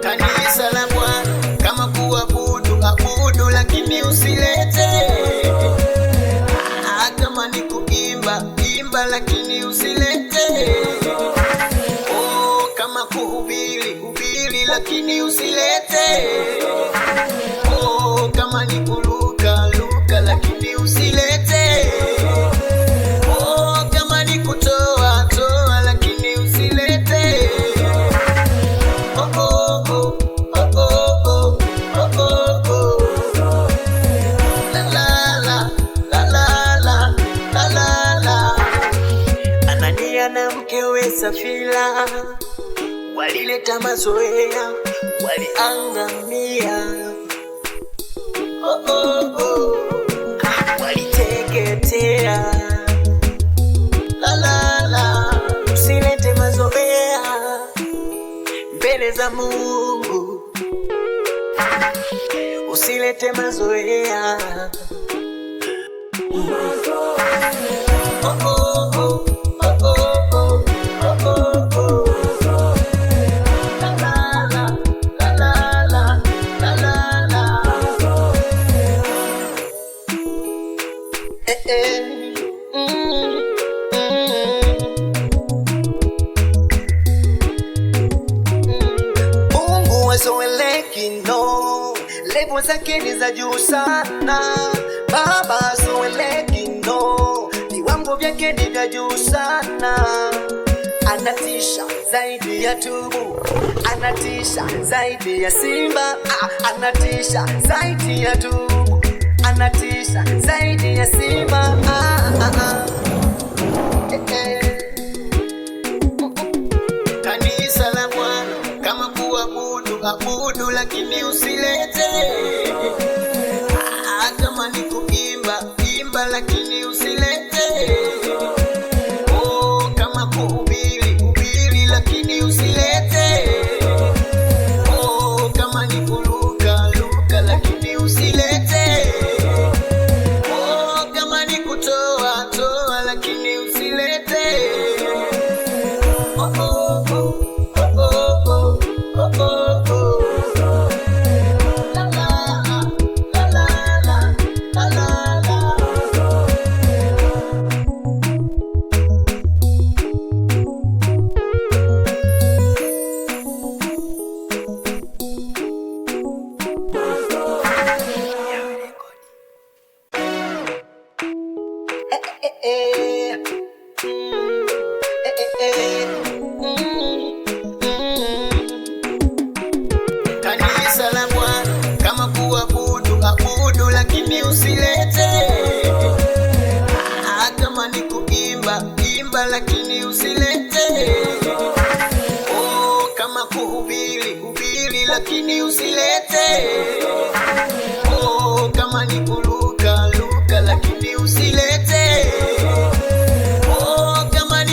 Kanisa la Bwana kama kuabudu, abudu lakini usilete. Kama ni kuimba, imba lakini usilete. Kama kuhubiri, hubiri lakini usilete. Kama ni kuruka, luka lakini usilete. Kama ni kutoa, toa lakini usilete. Anania na mkewe Safira walileta mazoea, waliangamia. Waliteketea. Usilete mazoea mbele za Mungu, usilete mazoea. Mungu hazoeleki, no, levo zake ni za juu sana. Baba hazoeleki, no, viwango vyake ni vya juu sana. Anatisha zaidi ya tubu, anatisha zaidi ya simba. Anatisha zaidi ya tubu, anatisha zaidi ya simba. Kanisa la Bwana kama kuabudu, abudu lakini usilete. Kama ni kuimba, imba lakini usilete. Kama kuhubiri, hubiri lakini usilete. Kama ni kuruka, luka lakini usilete. Kama ni kutoa, toa lakini usilete. Kanisa la Bwana kama kuabudu, abudu lakini usilete. Kama ni kuimba, imba lakini usilete. Kama kuhubiri, hubiri lakini usilete.